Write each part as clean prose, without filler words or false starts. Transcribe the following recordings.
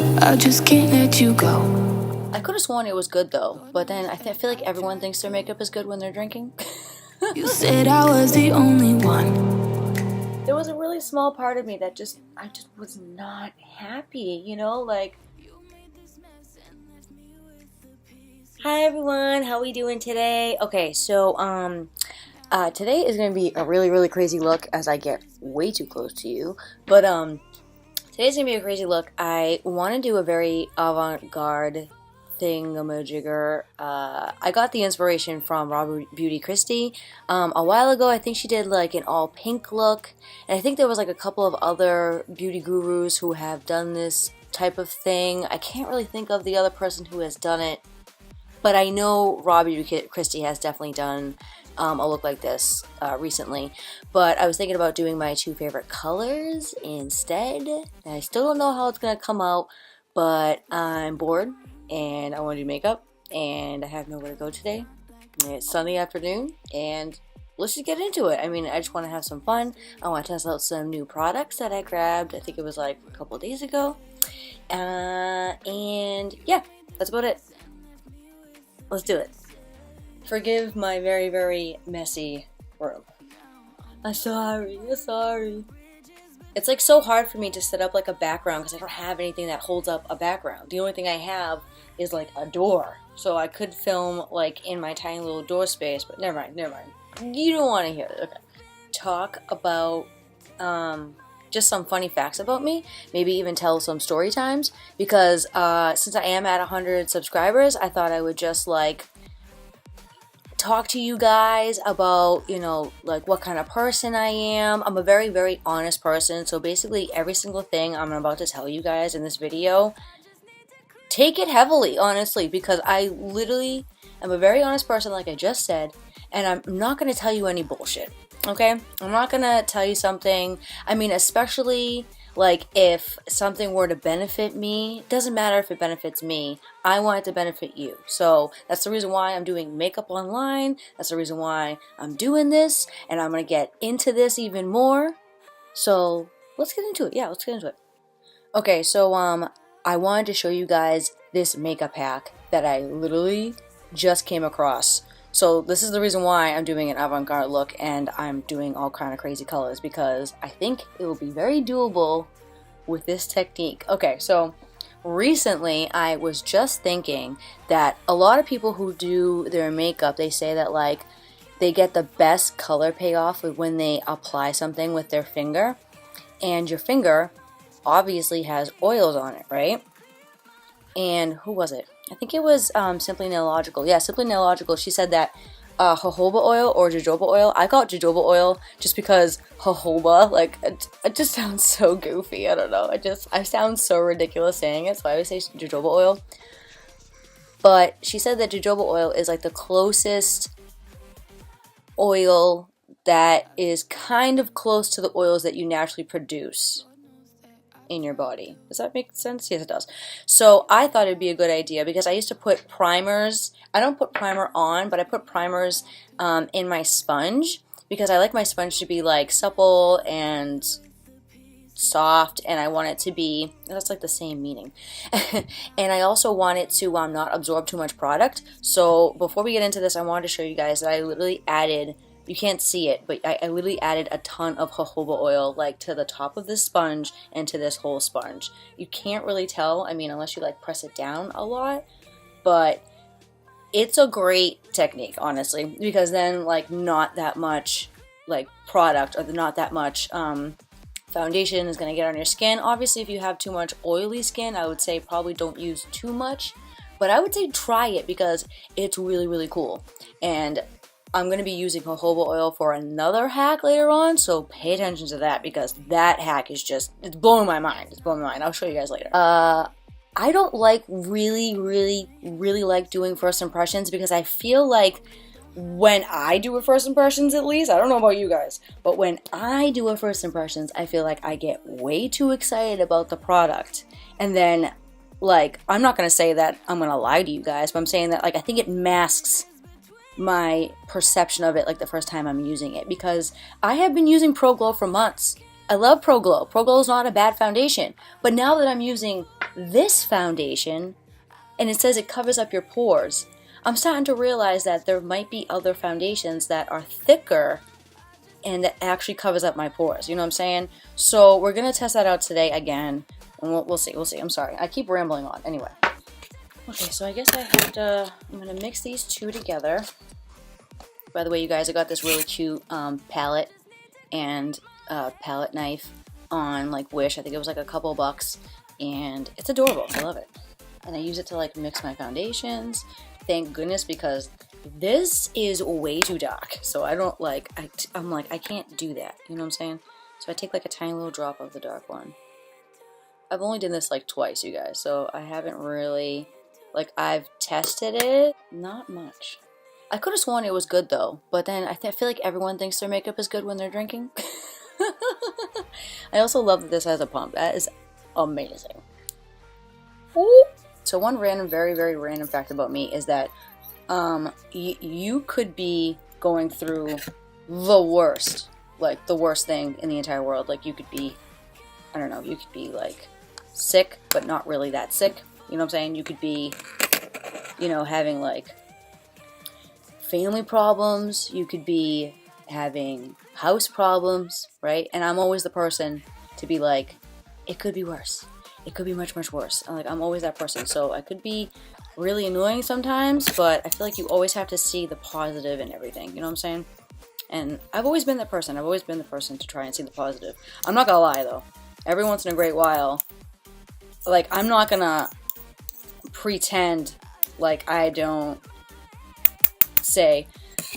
I just can't let you go. I could have sworn it was good though, but then I feel like everyone thinks their makeup is good when they're drinking. You said I was the only one. There was a really small part of me that I just was not happy, you know, like. Hi everyone, how we doing today? Okay, so today is gonna be a really crazy look as I get way too close to you. But today's gonna be a crazy look. I want to do a very avant-garde thingamajigger. I got the inspiration from Raw Beauty Christie a while ago. I think she did like an all pink look, and I think there was like a couple of other beauty gurus who have done this type of thing. I can't really think of the other person who has done it, but I know Raw Beauty Christie has definitely done a look like this recently. But I was thinking about doing my two favorite colors instead. And I still don't know how it's going to come out, but I'm bored and I want to do makeup and I have nowhere to go today. It's Sunday afternoon and let's just get into it. I mean, I just want to have some fun. I want to test out some new products that I grabbed. I think it was like a couple of days ago. And yeah, that's about it. Let's do it. Forgive my very messy room. I'm sorry. It's like so hard for me to set up like a background because I don't have anything that holds up a background. The only thing I have is like a door. So I could film like in my tiny little door space, but never mind. You don't want to hear it. Okay. Talk about just some funny facts about me, maybe even tell some story times, because since I am at 100 subscribers, I thought I would just like talk to you guys about, you know, like what kind of person I am. I'm a very honest person, so basically every single thing I'm about to tell you guys in this video, take it heavily, honestly, because I literally am a very honest person, like I just said, and I'm not going to tell you any bullshit. Okay? I'm not gonna tell you something, I mean, especially like if something were to benefit me, doesn't matter if it benefits me, I want it to benefit you. So that's the reason why I'm doing makeup online, that's the reason why I'm doing this, and I'm gonna get into this even more. So let's get into it. Yeah, let's get into it. Okay, so I wanted to show you guys this makeup hack that I literally just came across. So this is the reason why I'm doing an avant-garde look and I'm doing all kind of crazy colors, because I think it will be very doable with this technique. Okay, so recently I was just thinking that a lot of people who do their makeup, they say that like they get the best color payoff when they apply something with their finger, and your finger obviously has oils on it, right? And who was it? I think it was Simply Nailogical. Yeah, Simply Nailogical. She said that jojoba oil or jojoba oil. I call it jojoba oil just because jojoba, like, it just sounds so goofy. I don't know. I sound so ridiculous saying it, so I always say jojoba oil. But she said that jojoba oil is like the closest oil that is kind of close to the oils that you naturally produce in your body. Does that make sense? Yes, it does. So I thought it'd be a good idea because I used to put primers. I don't put primer on, but I put primers in my sponge because I like my sponge to be like supple and soft, and I want it to be, that's like the same meaning. And I also want it to not absorb too much product. So before we get into this, I wanted to show you guys that I literally added, you can't see it, but I literally added a ton of jojoba oil like to the top of this sponge and to this whole sponge. You can't really tell, I mean, unless you like press it down a lot, but it's a great technique, honestly, because then like not that much like product or not that much foundation is going to get on your skin. Obviously, if you have too much oily skin, I would say probably don't use too much, but I would say try it because it's really cool. And I'm going to be using jojoba oil for another hack later on, so pay attention to that because that hack is just, it's blowing my mind. It's blowing my mind. I'll show you guys later. I don't like really like doing first impressions because I feel like when I do a first impressions, at least, I don't know about you guys, but when I do a first impressions, I feel like I get way too excited about the product. And then, like, I'm not going to say that I'm going to lie to you guys, but I'm saying that, like, I think it masks my perception of it like the first time I'm using it, because I have been using Pro Glow for months. I love Pro Glow. Pro Glow is not a bad foundation, but now that I'm using this foundation, and it says it covers up your pores. I'm starting to realize that there might be other foundations that are thicker and that actually covers up my pores. You know what I'm saying? So we're going to test that out today again. And we'll see. We'll see. I'm sorry. I keep rambling on. Anyway. Okay, so I guess I'm going to mix these two together. By the way, you guys, I got this really cute palette and palette knife on like Wish. I think it was like a couple bucks. And it's adorable. I love it. And I use it to like mix my foundations. Thank goodness, because this is way too dark, so I don't like, I'm like, I can't do that, you know what I'm saying? So I take like a tiny little drop of the dark one. I've only done this like twice, you guys, so I haven't really, like, I've tested it, not much. I could have sworn it was good though, but then I feel like everyone thinks their makeup is good when they're drinking. I also love that this has a pump. That is amazing. Ooh. So one random, very, very random fact about me is that you could be going through the worst, like the worst thing in the entire world. Like you could be, I don't know, you could be like sick, but not really that sick. You know what I'm saying? You could be, you know, having like family problems. You could be having house problems, right? And I'm always the person to be like, it could be worse. It could be much, much worse. I'm always that person. So I could be really annoying sometimes, but I feel like you always have to see the positive in everything. You know what I'm saying? And I've always been that person. I've always been the person to try and see the positive. I'm not gonna lie though. Every once in a great while, like, I'm not gonna pretend like I don't say,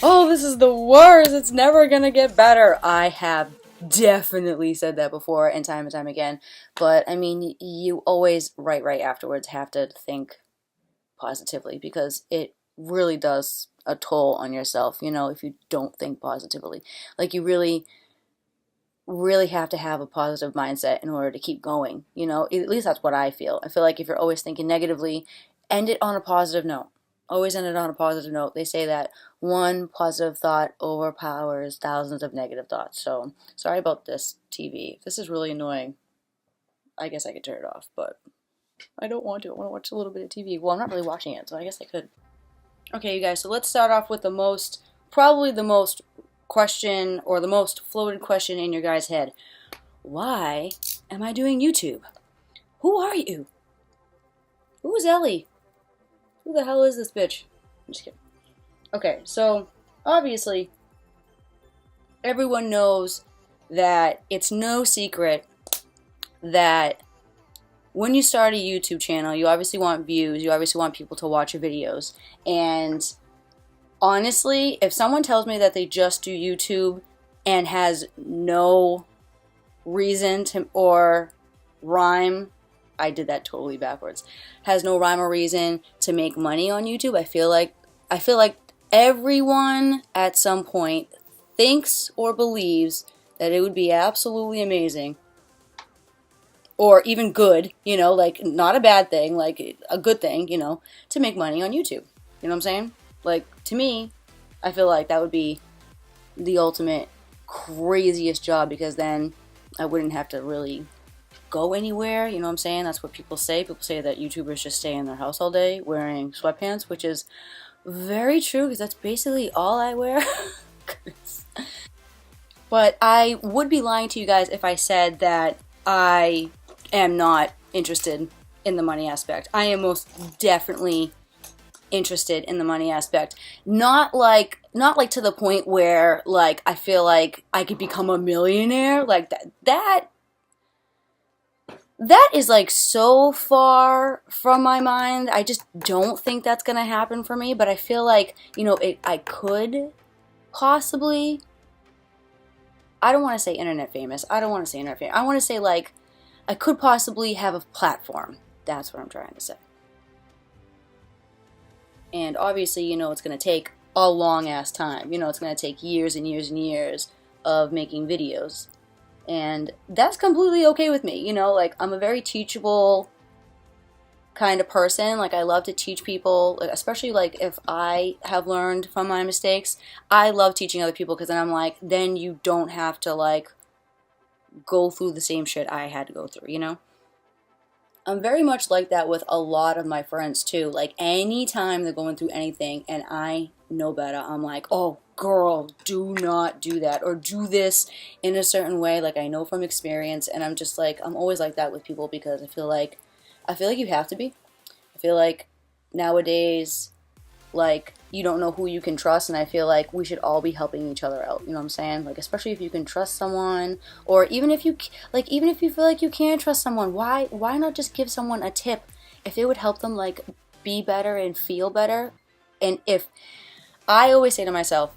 oh, this is the worst. It's never gonna get better. I have definitely said that before and time again, but I mean, you always right afterwards have to think positively, because it really does a toll on yourself, you know, if you don't think positively. Like, you really have to have a positive mindset in order to keep going, you know. At least that's what I feel. I feel like if you're always thinking negatively, end it on a positive note. Always end it on a positive note. They say that one positive thought overpowers thousands of negative thoughts. So, sorry about this TV. This is really annoying. I guess I could turn it off, but I don't want to. I want to watch a little bit of TV. Well, I'm not really watching it, so I guess I could. Okay, you guys, so let's start off with probably the most question, or the most floated question in your guys' head. Why am I doing YouTube? Who are you? Who is Ellie? Who the hell is this bitch? I'm just kidding. Okay, so obviously everyone knows that it's no secret that when you start a YouTube channel, you obviously want views, you obviously want people to watch your videos. And honestly, if someone tells me that they just do YouTube and has no reason to, or rhyme, I did that totally backwards, has no rhyme or reason to make money on YouTube, I feel like everyone at some point thinks or believes that it would be absolutely amazing, or even good, you know, like not a bad thing, like a good thing, you know, to make money on YouTube. You know what I'm saying? Like, to me, I feel like that would be the ultimate craziest job, because then I wouldn't have to really go anywhere, you know what I'm saying? That's what people say. People say that YouTubers just stay in their house all day wearing sweatpants, which is very true, because that's basically all I wear. But I would be lying to you guys if I said that I am not interested in the money aspect. I am most definitely interested in the money aspect. Not like to the point where, like, I feel like I could become a millionaire. Like, that is like so far from my mind. I just don't think that's gonna happen for me. But I feel like, you know, I could possibly, I don't want to say internet famous. I want to say, like, I could possibly have a platform. That's what I'm trying to say. And obviously, you know, it's going to take a long ass time. You know, it's going to take years and years and years of making videos. And that's completely okay with me. You know, like, I'm a very teachable kind of person. Like, I love to teach people, especially like if I have learned from my mistakes. I love teaching other people, because then I'm like, then you don't have to like go through the same shit I had to go through, you know? I'm very much like that with a lot of my friends too. Like anytime they're going through anything and I know better, I'm like, oh girl, do not do that or do this in a certain way. Like I know from experience, and I'm just like, I'm always like that with people because I feel like you have to be. I feel like nowadays, like you don't know who you can trust, and I feel like we should all be helping each other out, you know what I'm saying? Like especially if you can trust someone, or even if you feel like you can't trust someone, why not just give someone a tip if it would help them like be better and feel better? And if I always say to myself,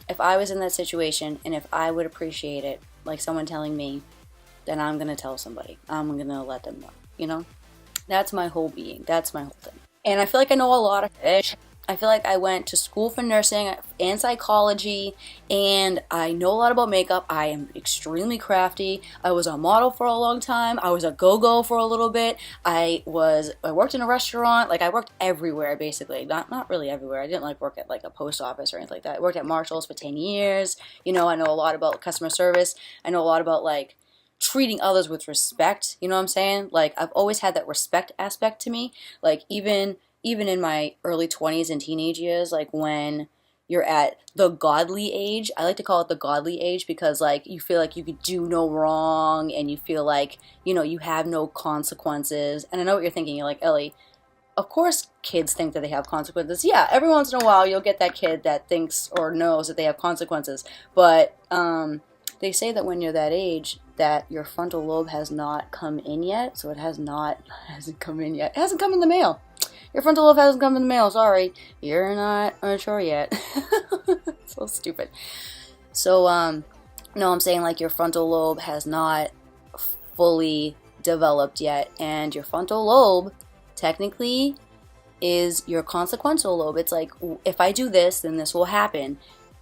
if I was in that situation and if I would appreciate it, like someone telling me, then I'm gonna tell somebody, I'm gonna let them know, you know? That's my whole being, that's my whole thing. And I feel like I know a lot of fish. I feel like I went to school for nursing and psychology, and I know a lot about makeup. I am extremely crafty. I was a model for a long time. I was a go-go for a little bit. I worked in a restaurant. Like I worked everywhere basically. Not really everywhere. I didn't like work at like a post office or anything like that. I worked at Marshall's for 10 years. You know, I know a lot about customer service. I know a lot about like treating others with respect, you know what I'm saying? Like I've always had that respect aspect to me. Like even in my early 20s and teenage years, like when you're at the godly age, I like to call it the godly age because like you feel like you could do no wrong and you feel like, you know, you have no consequences. And I know what you're thinking. You're like, Ellie, of course kids think that they have consequences. Yeah, every once in a while you'll get that kid that thinks or knows that they have consequences. But they say that when you're that age, that your frontal lobe has not come in yet. So it hasn't come in yet. It hasn't come in the mail. Your frontal lobe hasn't come in the mail. Sorry, you're not mature yet. So stupid. So no, I'm saying like your frontal lobe has not fully developed yet, and your frontal lobe technically is your consequential lobe. It's like, if I do this, then this will happen.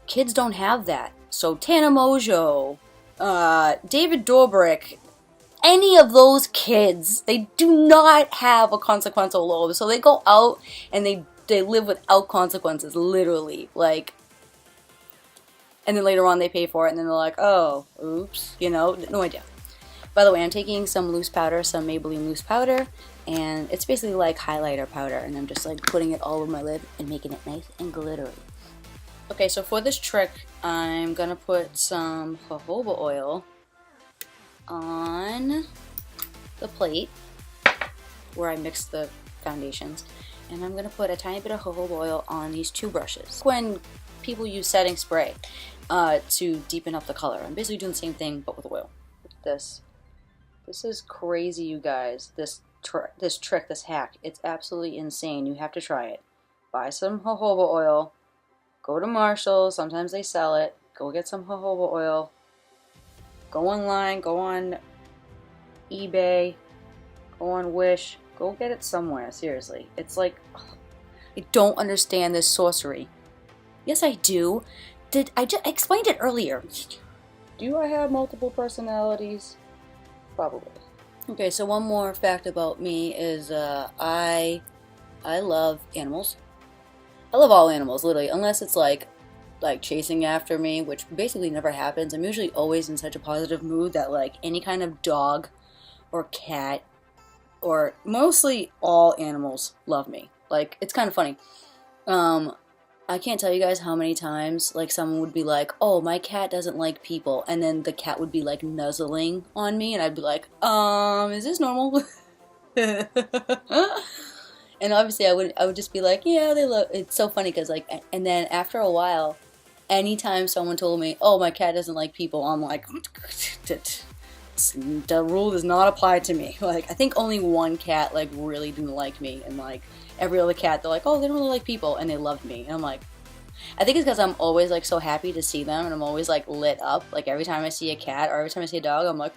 Kids don't have that. So Tana Mojo, David Dobrik, any of those kids, they do not have a consequential lobe. So they go out and they live without consequences, literally. Like, and then later on they pay for it and then they're like, oh, oops, you know, no idea. By the way, I'm taking some loose powder, some Maybelline loose powder, and it's basically like highlighter powder, and I'm just like putting it all over my lid and making it nice and glittery. Okay, so for this trick, I'm gonna put some jojoba oil on the plate where I mixed the foundations, and I'm gonna put a tiny bit of jojoba oil on these two brushes. When people use setting spray to deepen up the color, I'm basically doing the same thing but with oil. This is crazy, you guys. This trick, this hack, it's absolutely insane. You have to try it. Buy some jojoba oil. Go to Marshall's. Sometimes they sell it. Go get some jojoba oil. Go online. Go on eBay. Go on Wish. Go get it somewhere. Seriously. It's like, I don't understand this sorcery. Yes, I do. I explained it earlier. Do I have multiple personalities? Probably. Okay, so one more fact about me is I love animals. I love all animals, literally, unless it's like chasing after me, which basically never happens. I'm usually always in such a positive mood that like any kind of dog or cat or mostly all animals love me. Like, it's kind of funny. I can't tell you guys how many times like someone would be like, oh, my cat doesn't like people, and then the cat would be like nuzzling on me and I'd be like, is this normal? And obviously I would just be like, yeah, they love. It's so funny because like, and then after a while, anytime someone told me, oh, my cat doesn't like people, I'm like, the rule does not apply to me. Like, I think only one cat like really didn't like me, and like every other cat, they're like, oh, they don't really like people, and they loved me. And I'm like, I think it's because I'm always like so happy to see them, and I'm always like lit up. Like every time I see a cat or every time I see a dog, I'm like,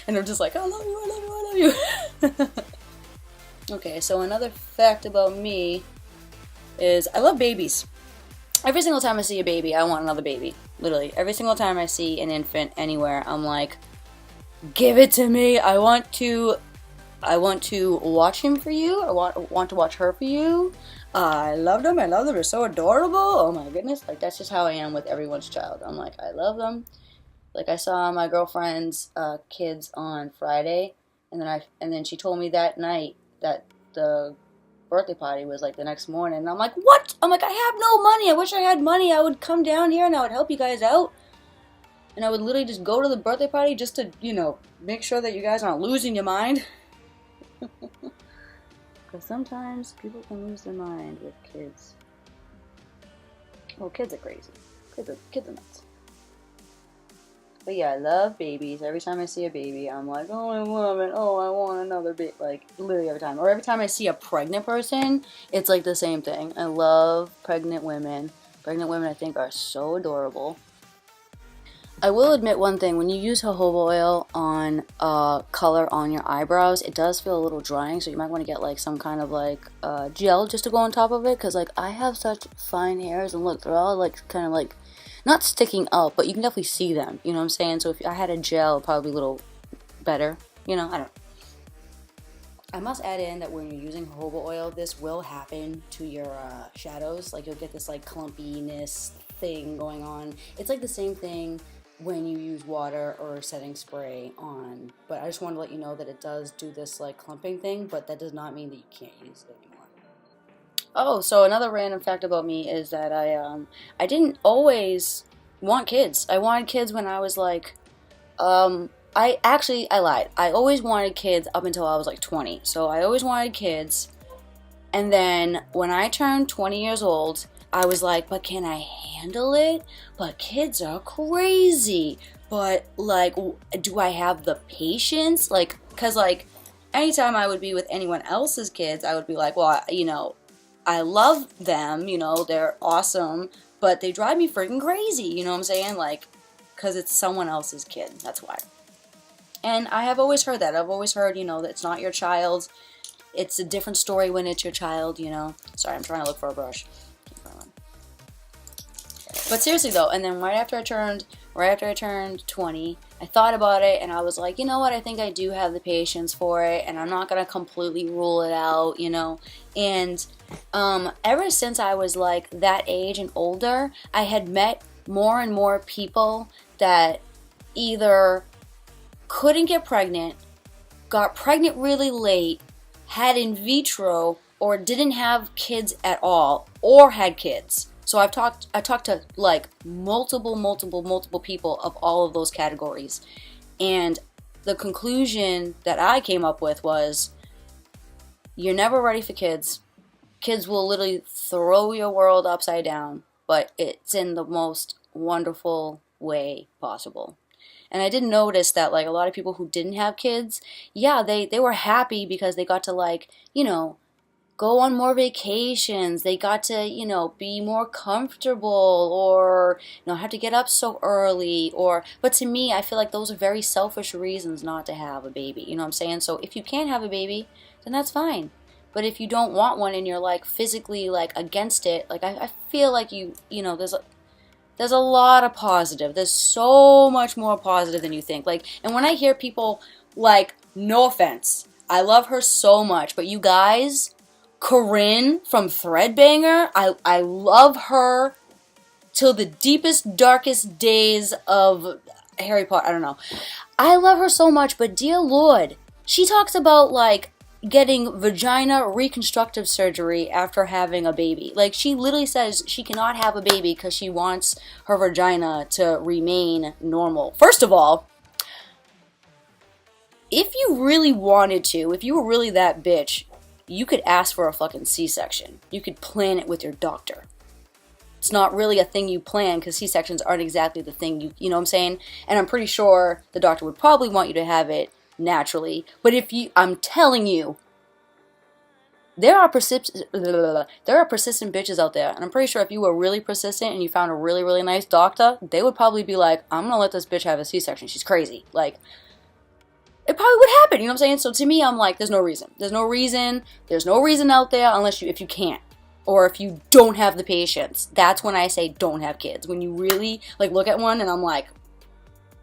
and I'm just like, I love you, I love you, I love you. Okay, so another fact about me is I love babies. Every single time I see a baby, I want another baby. Literally, every single time I see an infant anywhere, I'm like, give it to me. I want to watch him for you. I want to watch her for you. I love them. I love them. They're so adorable. Oh my goodness. Like, that's just how I am with everyone's child. I'm like, I love them. Like I saw my girlfriend's kids on Friday, and then she told me that night that the birthday party was like the next morning. And I'm like, what? I'm like, I have no money. I wish I had money. I would come down here and I would help you guys out. And I would literally just go to the birthday party just to, make sure that you guys aren't losing your mind. Because sometimes people can lose their mind with kids. Well, kids are crazy. Kids are nuts. But yeah, I love babies. Every time I see a baby, I'm like, oh, I love it. Oh, I want another baby. Like, literally every time. Or every time I see a pregnant person, it's like the same thing. I love pregnant women. Pregnant women, I think, are so adorable. I will admit one thing. When you use jojoba oil on color on your eyebrows, it does feel a little drying. So you might want to get, like, some kind of, like, gel just to go on top of it. Because, like, I have such fine hairs. And look, they're all, like, kind of, like, not sticking up, but you can definitely see them, you know what I'm saying? So if I had a gel, it'd probably be a little better, I don't know. I must add in that when you're using jojoba oil, this will happen to your shadows. Like, you'll get this, like, clumpiness thing going on. It's like the same thing when you use water or setting spray on. But I just want to let you know that it does do this, like, clumping thing, but that does not mean that you can't use it anymore. Oh, so another random fact about me is that I didn't always want kids. I wanted kids when I was like, I lied. I always wanted kids up until I was like 20. So I always wanted kids. And then when I turned 20 years old, I was like, but can I handle it? But kids are crazy. But like, do I have the patience? Like, cause like, anytime I would be with anyone else's kids, I would be like, well, I love them, they're awesome, but they drive me freaking crazy, you know what I'm saying? Like, because it's someone else's kid, that's why. And I have always heard that. I've always heard, that it's not your child. It's a different story when it's your child, Sorry, I'm trying to look for a brush. But seriously though, and then right after I turned 20, I thought about it and I was like, you know what, I think I do have the patience for it and I'm not going to completely rule it out, And ever since I was like that age and older, I had met more and more people that either couldn't get pregnant, got pregnant really late, had in vitro, or didn't have kids at all, or had kids. So I talked to like multiple people of all of those categories. And the conclusion that I came up with was, you're never ready for kids. Kids will literally throw your world upside down, but it's in the most wonderful way possible. And I did notice that like a lot of people who didn't have kids, yeah, they were happy because they got to like, go on more vacations. They got to, be more comfortable or, not have to get up so early but to me, I feel like those are very selfish reasons not to have a baby. You know what I'm saying? So if you can't have a baby, then that's fine. But if you don't want one and you're like physically like against it, like I feel like there's a lot of positive. There's so much more positive than you think. Like, and when I hear people like, no offense, I love her so much, but you guys, Corinne from Threadbanger, I love her till the deepest, darkest days of Harry Potter. I don't know. I love her so much, but dear Lord, she talks about like getting vagina reconstructive surgery after having a baby. Like, she literally says she cannot have a baby because she wants her vagina to remain normal. First of all, if you really wanted to, if you were really that bitch, you could ask for a fucking C-section. You could plan it with your doctor. It's not really a thing you plan because C-sections aren't exactly the thing you know what I'm saying? And I'm pretty sure the doctor would probably want you to have it naturally. But I'm telling you, there are persistent bitches out there. And I'm pretty sure if you were really persistent and you found a really, really nice doctor, they would probably be like, I'm going to let this bitch have a C-section. She's crazy. Like, it probably would happen, you know what I'm saying? So to me, I'm like, there's no reason. There's no reason out there if you can't. Or if you don't have the patience. That's when I say don't have kids. When you really, like, look at one and I'm like,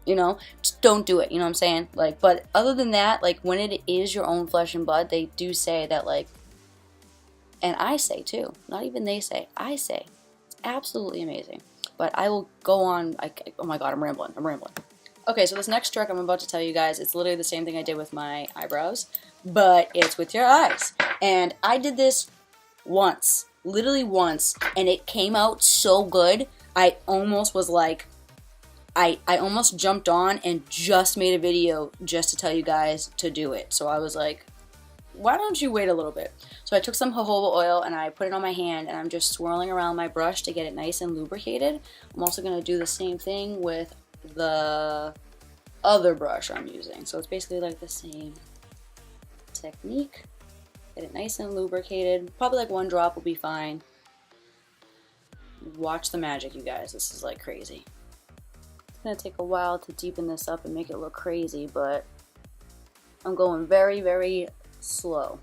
just don't do it, you know what I'm saying? Like, but other than that, like, when it is your own flesh and blood, they do say that, like, and I say too, not even they say, I say, it's absolutely amazing. But I will go on, oh my god, I'm rambling. Okay, so this next trick I'm about to tell you guys, it's literally the same thing I did with my eyebrows, but it's with your eyes. And I did this once, literally once, and it came out so good, I almost was like, I almost jumped on and just made a video just to tell you guys to do it. So I was like, why don't you wait a little bit? So I took some jojoba oil and I put it on my hand and I'm just swirling around my brush to get it nice and lubricated. I'm also going to do the same thing with the other brush I'm using. So it's basically like the same technique. Get it nice and lubricated. Probably like 1 drop will be fine. Watch the magic, you guys. This is like crazy. It's going to take a while to deepen this up and make it look crazy, but I'm going very, very slow.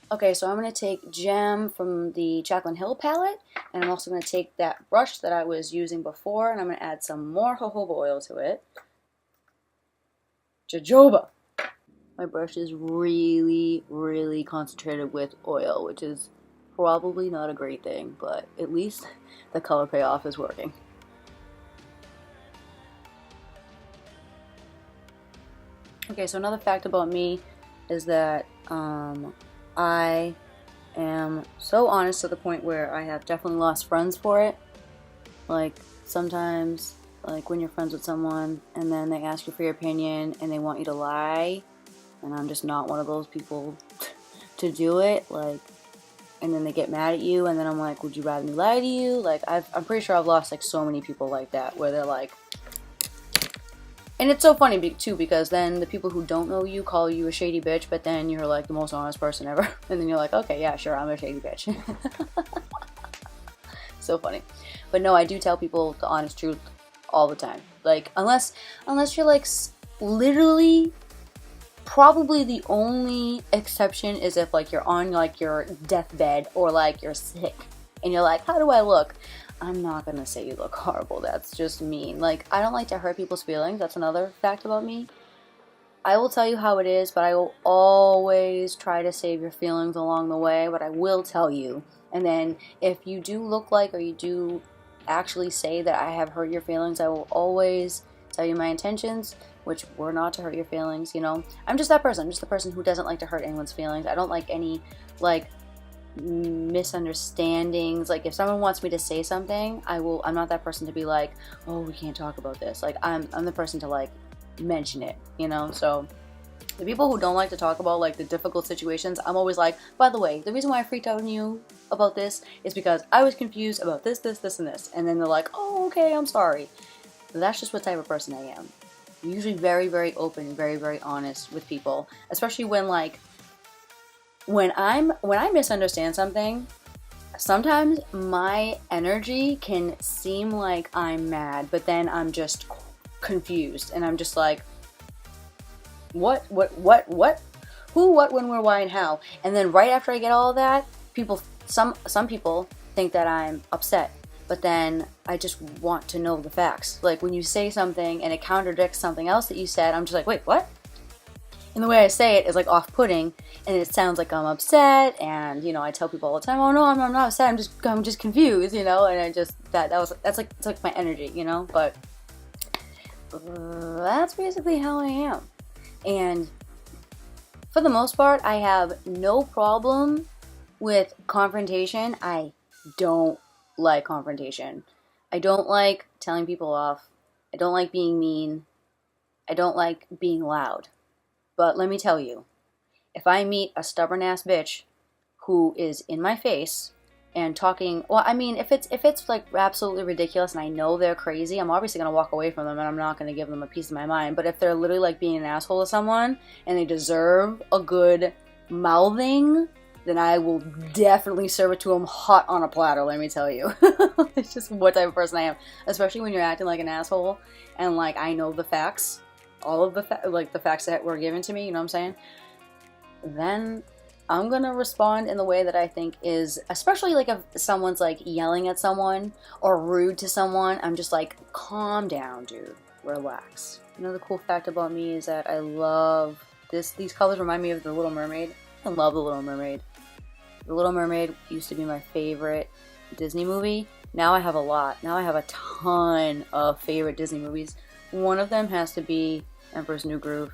Okay, so I'm going to take Gem from the Jaclyn Hill palette, and I'm also going to take that brush that I was using before, and I'm going to add some more jojoba oil to it. Jojoba! My brush is really, really concentrated with oil, which is probably not a great thing, but at least the color payoff is working. Okay, so another fact about me is that I am so honest to the point where I have definitely lost friends for it. Like, sometimes, like when you're friends with someone and then they ask you for your opinion and they want you to lie, and I'm just not one of those people to do it, like, and then they get mad at you and then I'm like, would you rather me lie to you? Like, I'm pretty sure I've lost like so many people like that where they're like, and it's so funny too, because then the people who don't know you call you a shady bitch, but then you're like the most honest person ever. And then you're like, okay, yeah, sure, I'm a shady bitch. So funny. But no, I do tell people the honest truth all the time. Like, unless you're like, literally, probably the only exception is if like you're on like your deathbed or like you're sick and you're like, how do I look? I'm not gonna say you look horrible. That's just mean. Like, I don't like to hurt people's feelings. That's another fact about me. I will tell you how it is, but I will always try to save your feelings along the way, but I will tell you. And then if you do look like, or you do actually say that I have hurt your feelings, I will always tell you my intentions, which were not to hurt your feelings, you know. I'm just that person. I'm just the person who doesn't like to hurt anyone's feelings. I don't like any, like, misunderstandings. Like, if someone wants me to say something, I'm not that person to be like, oh, we can't talk about this. Like, I'm the person to like mention it, you know. So the people who don't like to talk about like the difficult situations, I'm always like, by the way, the reason why I freaked out on you about this is because I was confused about this, this, this, and this. And then they're like, oh, okay, I'm sorry. That's just what type of person I am. I'm usually very, very open, very, very honest with people, especially when like when I misunderstand something. Sometimes my energy can seem like I'm mad, but then I'm just confused and I'm just like, what, who, what, when, where, why, and how. And then right after I get all of that, some people think that I'm upset, but then I just want to know the facts. Like, when you say something and it contradicts something else that you said, I'm just like, wait, what? And the way I say it is like off-putting, and it sounds like I'm upset. And you know, I tell people all the time, "Oh no, I'm not upset. I'm just confused," you know. And I just it's like my energy, you know. But that's basically how I am. And for the most part, I have no problem with confrontation. I don't like confrontation. I don't like telling people off. I don't like being mean. I don't like being loud. But let me tell you, if I meet a stubborn ass bitch who is in my face and talking, well, I mean, if it's like absolutely ridiculous and I know they're crazy, I'm obviously gonna walk away from them and I'm not gonna give them a piece of my mind. But if they're literally like being an asshole to someone and they deserve a good mouthing, then I will definitely serve it to them hot on a platter, let me tell you. It's just what type of person I am. Especially when you're acting like an asshole and like I know the facts. All of the the facts that were given to me, you know what I'm saying? Then I'm gonna respond in the way that I think is, especially like if someone's like yelling at someone or rude to someone, I'm just like, calm down, dude, relax. Another cool fact about me is that I love these colors remind me of The Little Mermaid. I love The Little Mermaid. The Little Mermaid used to be my favorite Disney movie, Now I have a lot. Now I have a ton of favorite Disney movies. One of them has to be Emperor's New Groove.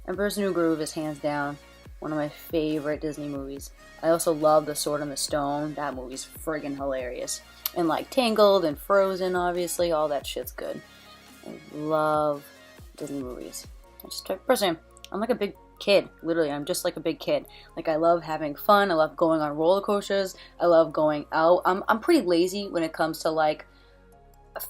Emperor's New Groove is hands down one of my favorite Disney movies. I also love The Sword in the Stone. That movie's friggin' hilarious. And like Tangled and Frozen, obviously, all that shit's good. I love Disney movies. I just personally, I'm like a big kid. Literally, I'm just like a big kid. Like, I love having fun. I love going on roller coasters. I love going out. I'm pretty lazy when it comes to like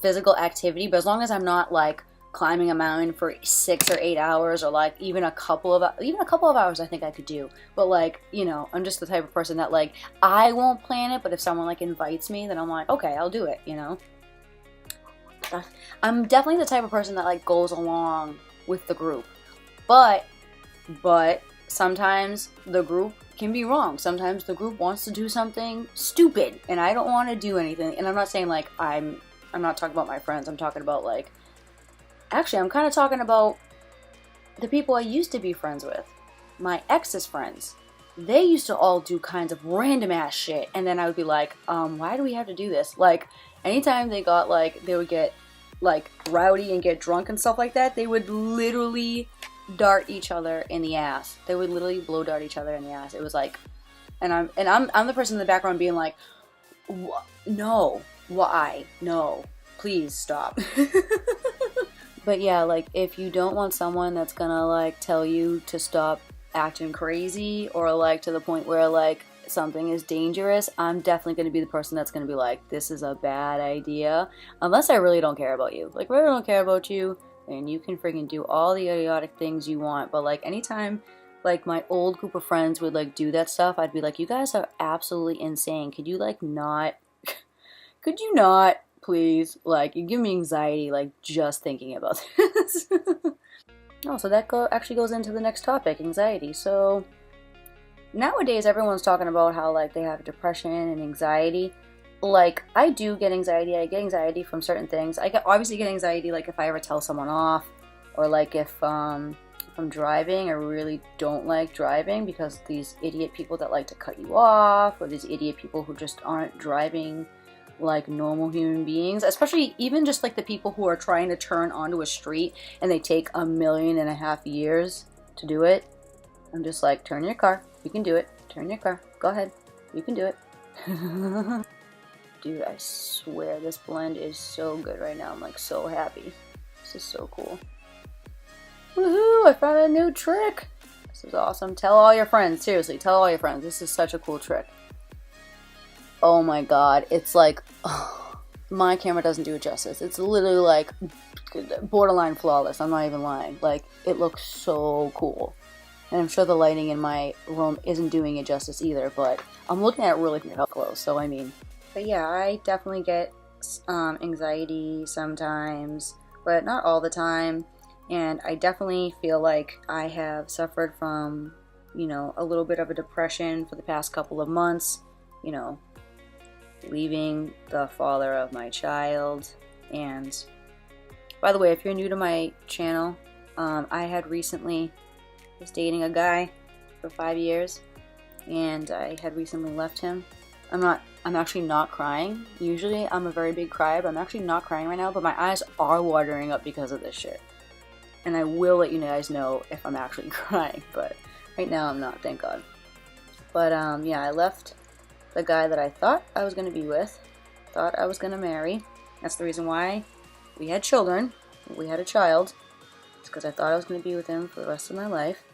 physical activity, but as long as I'm not like climbing a mountain for 6 or 8 hours, or like even a couple of hours, I think I could do. But like, you know, I'm just the type of person that like, I won't plan it, but if someone like invites me, then I'm like, okay, I'll do it, you know. I'm definitely the type of person that like goes along with the group, but sometimes the group can be wrong. Sometimes the group wants to do something stupid and I don't want to do anything. And I'm not saying like I'm not talking about my friends. I'm talking about like, actually, I'm kind of talking about the people I used to be friends with. My ex's friends. They used to all do kinds of random ass shit. And then I would be like, why do we have to do this? Like, anytime they got like, they would get like rowdy and get drunk and stuff like that, they would literally dart each other in the ass. They would literally blow dart each other in the ass. It was like, and I'm the person in the background being like, no, why? No, please stop. But yeah, like, if you don't want someone that's gonna, like, tell you to stop acting crazy, or, like, to the point where, like, something is dangerous, I'm definitely gonna be the person that's gonna be like, this is a bad idea. Unless I really don't care about you. Like, really don't care about you, and you can freaking do all the idiotic things you want. But, like, anytime, like, my old group of friends would, like, do that stuff, I'd be like, you guys are absolutely insane. Could you, like, not... Could you not... Please, like, you give me anxiety, like, just thinking about this. Oh, so that actually goes into the next topic, anxiety. So, nowadays, everyone's talking about how, like, they have depression and anxiety. Like, I do get anxiety. I get anxiety from certain things. I obviously get anxiety, like, if I ever tell someone off, or, like, if I'm driving. I really don't like driving because these idiot people that like to cut you off, or these idiot people who just aren't driving like normal human beings, especially even just like the people who are trying to turn onto a street and they take 1.5 million years to do it. I'm just like, turn your car, you can do it. Turn your car, go ahead, you can do it. Dude, I swear this blend is so good right now. I'm like so happy. This is so cool. Woohoo, I found a new trick. This is awesome. Tell all your friends, seriously, tell all your friends. This is such a cool trick. Oh my god, it's like, oh, my camera doesn't do it justice. It's literally like borderline flawless. I'm not even lying. Like, it looks so cool. And I'm sure the lighting in my room isn't doing it justice either, but I'm looking at it really up close, so I mean. But yeah, I definitely get anxiety sometimes, but not all the time. And I definitely feel like I have suffered from, you know, a little bit of a depression for the past couple of months, you know, leaving the father of my child. And by the way, if you're new to my channel, I had recently was dating a guy for 5 years, and I had recently left him. I'm actually not crying. Usually I'm a very big crier, but I'm actually not crying right now, but my eyes are watering up because of this shit. And I will let you guys know if I'm actually crying, but right now I'm not, thank God. But yeah, I left the guy that I thought I was going to be with, thought I was going to marry. That's the reason why we had children. We had a child. It's because I thought I was going to be with him for the rest of my life.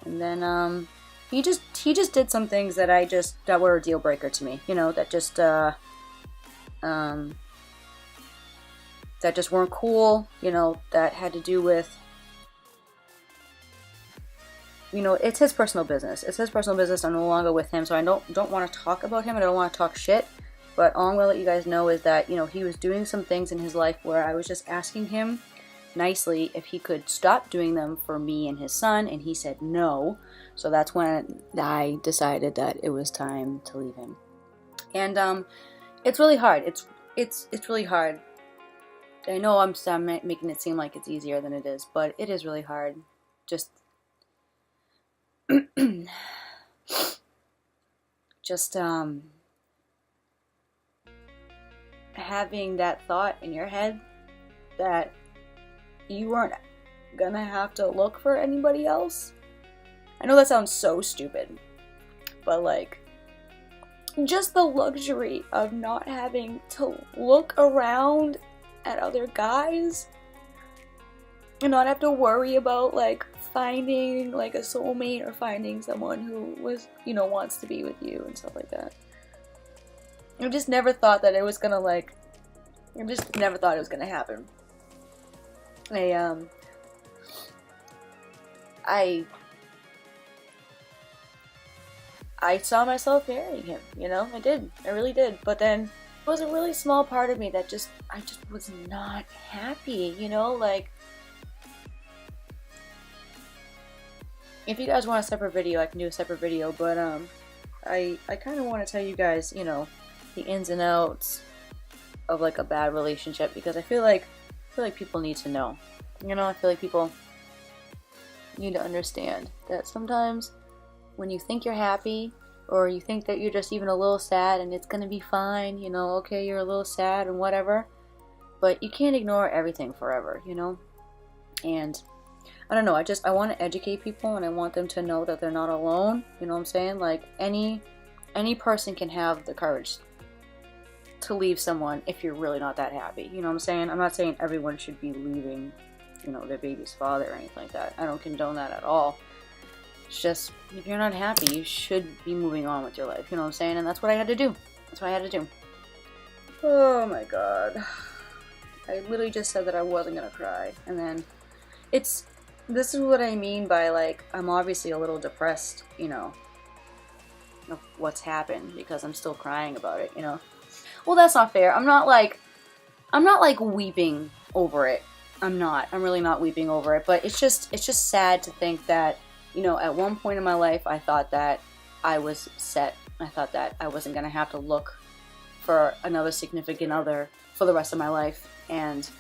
And then he just did some things that were a deal breaker to me. You know, that just weren't cool. You know, that had to do with, you know, it's his personal business. It's his personal business. I'm no longer with him, so I don't want to talk about him. I don't want to talk shit. But all I'm going to let you guys know is that, you know, he was doing some things in his life where I was just asking him nicely if he could stop doing them for me and his son, and he said no. So that's when I decided that it was time to leave him. And it's really hard. It's really hard. I know I'm making it seem like it's easier than it is, but it is really hard. Just having that thought in your head that you weren't gonna have to look for anybody else. I know that sounds so stupid, but like, just the luxury of not having to look around at other guys and not have to worry about like finding like a soulmate or finding someone who was, you know, wants to be with you and stuff like that. I just never thought that it was gonna like, I just never thought it was gonna happen. I saw myself marrying him, you know, I did, I really did, but then there was a really small part of me that I just was not happy, you know, like, if you guys want a separate video, I can do a separate video, but, I kind of want to tell you guys, you know, the ins and outs of, like, a bad relationship, because I feel like people need to know, you know, I feel like people need to understand that sometimes when you think you're happy, or you think that you're just even a little sad and it's gonna be fine, you know, okay, you're a little sad and whatever, but you can't ignore everything forever, you know? And I don't know, I want to educate people, and I want them to know that they're not alone, you know what I'm saying? Like, any person can have the courage to leave someone if you're really not that happy, you know what I'm saying? I'm not saying everyone should be leaving, you know, their baby's father or anything like that. I don't condone that at all. It's just, if you're not happy, you should be moving on with your life, you know what I'm saying? And that's what I had to do. That's what I had to do. Oh my god. I literally just said that I wasn't gonna cry, and then this is what I mean by, like, I'm obviously a little depressed, you know, of what's happened, because I'm still crying about it, you know? Well, that's not fair. I'm not like weeping over it. I'm really not weeping over it, but it's just sad to think that, you know, at one point in my life, I thought that I was set. I thought that I wasn't going to have to look for another significant other for the rest of my life, and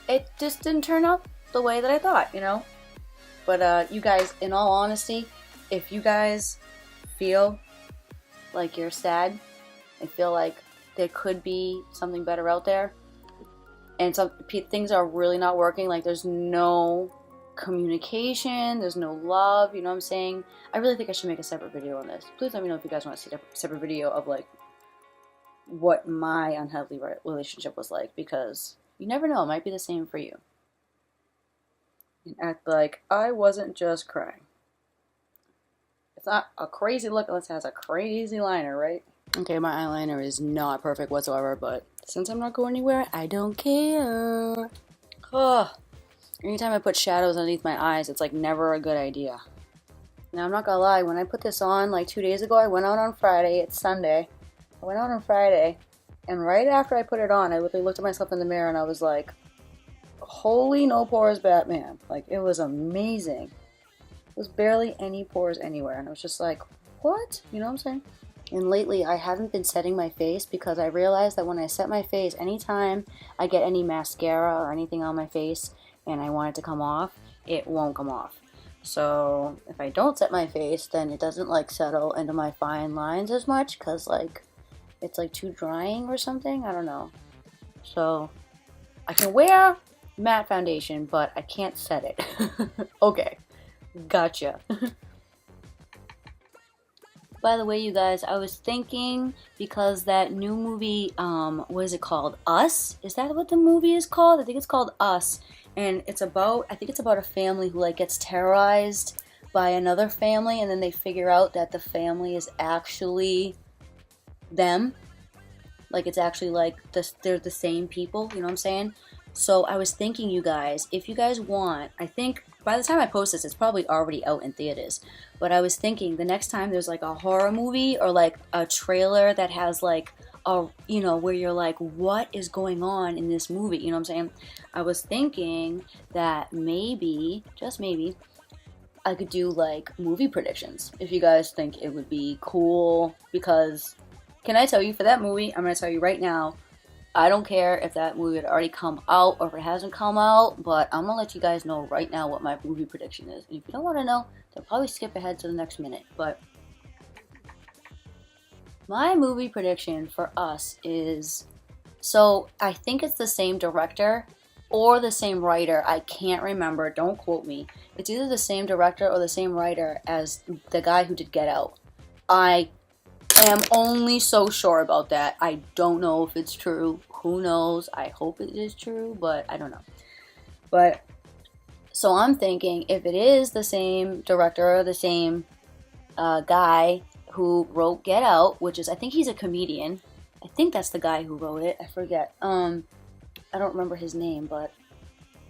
it just didn't turn out the way that I thought, you know? But, you guys, in all honesty, if you guys feel like you're sad and feel like there could be something better out there, and some things are really not working, like there's no communication, there's no love, you know what I'm saying? I really think I should make a separate video on this. Please let me know if you guys want to see a separate video of, like, what my unhealthy relationship was like, because you never know, it might be the same for you. And act like I wasn't just crying. It's not a crazy look unless it has a crazy liner, right? Okay, my eyeliner is not perfect whatsoever, but since I'm not going anywhere, I don't care. Oh, anytime I put shadows underneath my eyes, it's like never a good idea. Now, I'm not gonna lie, when I put this on like 2 days ago, I went out on Friday, it's Sunday. I went out on Friday, and right after I put it on, I literally looked at myself in the mirror and I was like, holy no pores Batman. Like, it was amazing. There was barely any pores anywhere, and I was just like, what? You know what I'm saying? And lately, I haven't been setting my face because I realized that when I set my face, anytime I get any mascara or anything on my face and I want it to come off, it won't come off. So if I don't set my face, then it doesn't like settle into my fine lines as much because like it's like too drying or something. I don't know. So I can wear matte foundation, but I can't set it. Okay, gotcha. By the way, you guys, I was thinking, because that new movie, what is it called? Us? Is that what the movie is called? I think it's called Us. And it's about, I think it's about a family who like gets terrorized by another family, and then they figure out that the family is actually them. Like, it's actually like, they're the same people, you know what I'm saying? So I was thinking, you guys, if you guys want, I think by the time I post this, it's probably already out in theaters. But I was thinking the next time there's like a horror movie or like a trailer that has like a, you know, where you're like, what is going on in this movie? You know what I'm saying? I was thinking that maybe, just maybe, I could do like movie predictions if you guys think it would be cool. Because, can I tell you, for that movie, I'm going to tell you right now, I don't care if that movie had already come out or if it hasn't come out, but I'm going to let you guys know right now what my movie prediction is. And if you don't want to know, then probably skip ahead to the next minute. But my movie prediction for Us is So I think it's the same director or the same writer. I can't remember. Don't quote me. It's either the same director or the same writer as the guy who did Get Out. I am only so sure about that. I don't know if it's true. Who knows? I hope it is true, but I don't know. But so I'm thinking if it is the same director or the same guy who wrote Get Out, which is, I think he's a comedian. I think that's the guy who wrote it. I forget. I don't remember his name, but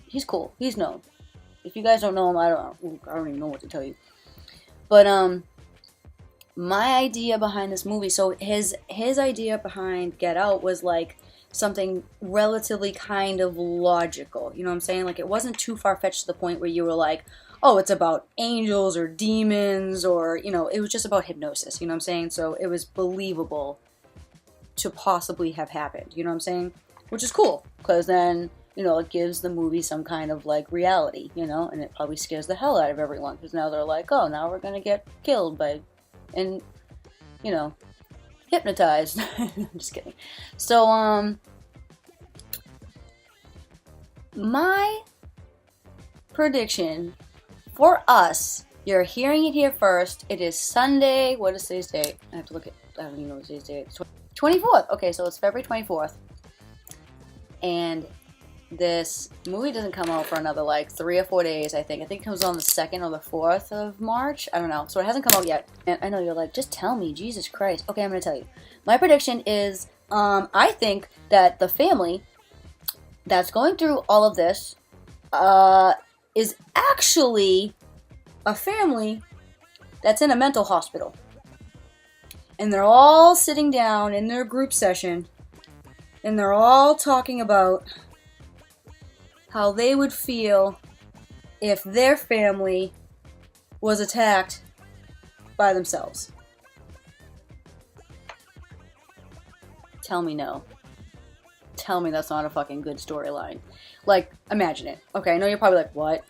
he's cool. He's known. If you guys don't know him, I don't even know what to tell you. But my idea behind this movie, so his idea behind Get Out was like something relatively kind of logical. You know what I'm saying? Like, it wasn't too far-fetched to the point where you were like, oh, it's about angels or demons, or, you know, it was just about hypnosis. You know what I'm saying? So it was believable to possibly have happened. You know what I'm saying? Which is cool, because then, you know, it gives the movie some kind of, like, reality, you know? And it probably scares the hell out of everyone, because now they're like, oh, now we're gonna get killed by, and, you know, hypnotized. I'm just kidding. So, my prediction for us, you're hearing it here first. It is Sunday. What is today's date? I have to look at, I don't even know what today's date is. 24th. Okay, so it's February 24th. And this movie doesn't come out for another like 3 or 4 days, I think. I think it comes on the 2nd or the 4th of March. I don't know. So it hasn't come out yet. And I know you're like, just tell me, Jesus Christ. Okay, I'm going to tell you. My prediction is, I think that the family that's going through all of this is actually a family that's in a mental hospital. And they're all sitting down in their group session, and they're all talking about how they would feel if their family was attacked by themselves. Tell me no. Tell me that's not a fucking good storyline. Like, imagine it. Okay, I know you're probably like, what?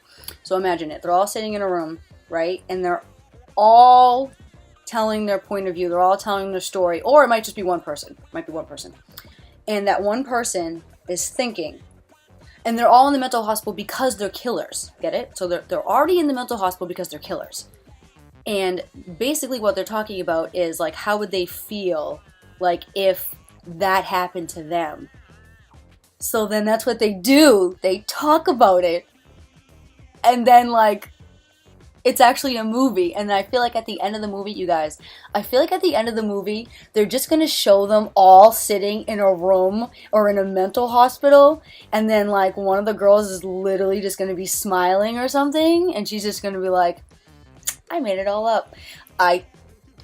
So imagine it. They're all sitting in a room, right? And they're all telling their point of view. They're all telling their story. Or it might just be one person. It might be one person. And that one person is thinking. And they're all in the mental hospital because they're killers. Get it? So they're already in the mental hospital because they're killers. And basically what they're talking about is, like, how would they feel, like, if that happened to them? So then that's what they do. They talk about it. And then, like, it's actually a movie. And I feel like at the end of the movie, you guys, I feel like at the end of the movie, they're just going to show them all sitting in a room or in a mental hospital. And then, like, one of the girls is literally just going to be smiling or something. And she's just going to be like, I made it all up. I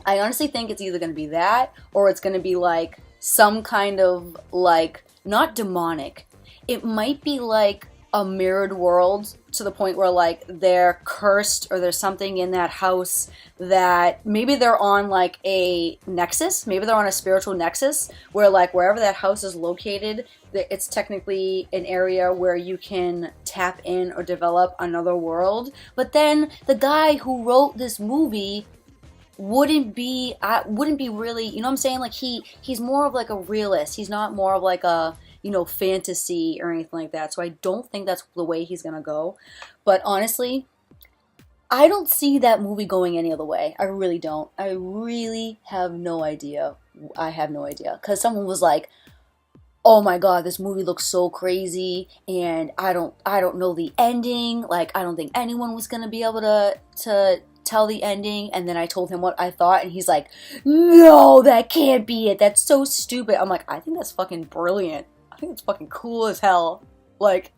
honestly think it's either going to be that, or it's going to be, like, some kind of, like, not demonic. It might be like a mirrored world to the point where, like, they're cursed, or there's something in that house that maybe they're on, like, a nexus. Maybe they're on a spiritual nexus where, like, wherever that house is located, it's technically an area where you can tap in or develop another world. But then the guy who wrote this movie wouldn't be really, you know what I'm saying? Like, he's more of like a realist. He's not more of like a, you know, fantasy or anything like that. So I don't think that's the way he's gonna go. But honestly, I don't see that movie going any other way. I really don't. I really have no idea. I have no idea. Because someone was like, oh my god, this movie looks so crazy, and I don't know the ending. Like, I don't think anyone was gonna be able to tell the ending. And then I told him what I thought, and he's like, no, that can't be it. That's so stupid. I'm like, I think that's fucking brilliant. I think it's fucking cool as hell. Like,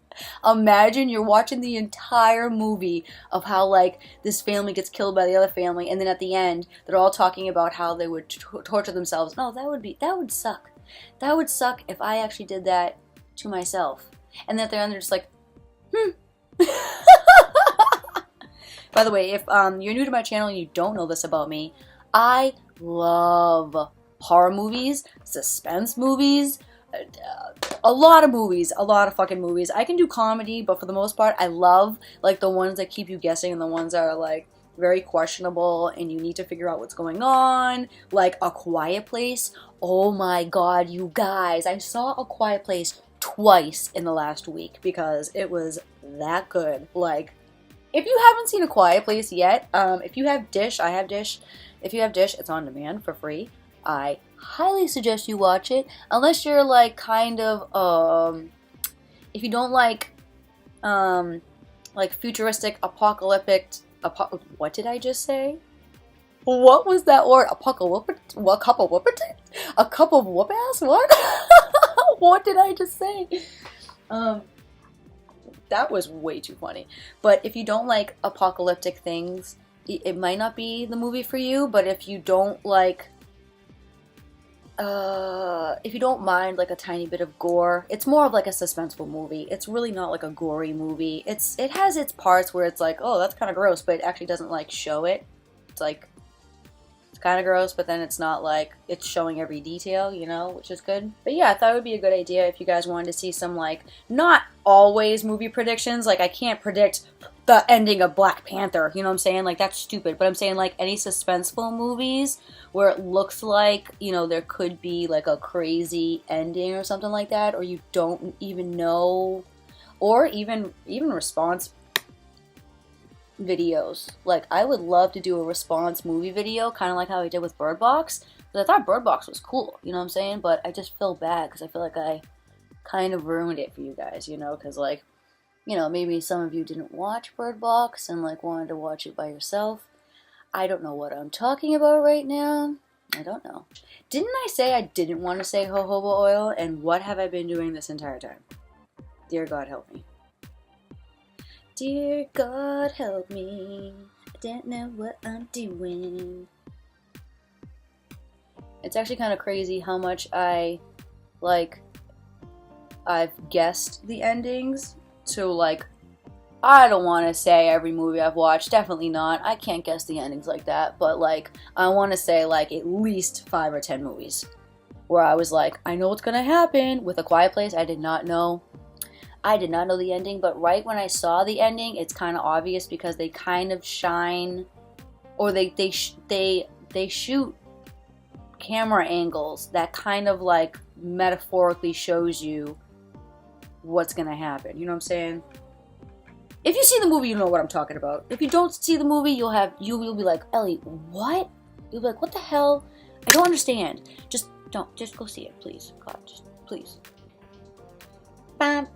imagine you're watching the entire movie of how, like, this family gets killed by the other family, and then at the end, they're all talking about how they would torture themselves. No, that would suck. That would suck if I actually did that to myself. And then at the end, they're just like, By the way, if you're new to my channel and you don't know this about me, I love horror movies, suspense movies, a lot of fucking movies. I can do comedy, but for the most part, I love, like, the ones that keep you guessing and the ones that are, like, very questionable and you need to figure out what's going on, like A Quiet Place. Oh my god, you guys, I saw A Quiet Place twice in the last week because it was that good. Like, if you haven't seen A Quiet Place yet, if you have Dish, I have Dish. If you have Dish, it's on demand for free. I highly suggest you watch it, unless you're like kind of if you don't like futuristic apocalyptic what did I just say? What was that word? Apocalyptic? What cup of whoop? A cup of whoop ass? What? What did I just say? That was way too funny. But if you don't like apocalyptic things, it might not be the movie for you. But if you don't like, if you don't mind like a tiny bit of gore, it's more of like a suspenseful movie. It's really not like a gory movie. It has its parts where it's like, oh, that's kind of gross, but it actually doesn't like show it. It's like, it's kind of gross, but then it's not like it's showing every detail, you know, which is good. But yeah, I thought it would be a good idea if you guys wanted to see some like, not always movie predictions. Like, I can't predict the ending of Black Panther, you know what I'm saying? Like, that's stupid. But I'm saying like any suspenseful movies where it looks like, you know, there could be like a crazy ending or something like that, or you don't even know, or even response videos. Like, I would love to do a response movie video, kind of like how I did with Bird Box, because I thought Bird Box was cool, you know what I'm saying? But I just feel bad because I feel like I kind of ruined it for you guys, you know, because like, you know, maybe some of you didn't watch Bird Box and like wanted to watch it by yourself. I don't know what I'm talking about right now. I don't know. Didn't I say I didn't want to say jojoba oil? And what have I been doing this entire time? Dear God, help me. Dear God, help me. I don't know what I'm doing. It's actually kind of crazy how much I've guessed the endings to like, I don't want to say every movie I've watched, definitely not. I can't guess the endings like that, but like, I want to say like at least 5 or 10 movies where I was like, I know what's gonna happen. With A Quiet Place, I did not know the ending, but right when I saw the ending, it's kind of obvious because they kind of shine, or they shoot camera angles that kind of like metaphorically shows you what's gonna happen. You know what I'm saying? If you see the movie, you know what I'm talking about. If you don't see the movie, you'll be like, Ellie, what? You'll be like, what the hell? I don't understand. Just go see it, please. God, just please. Why do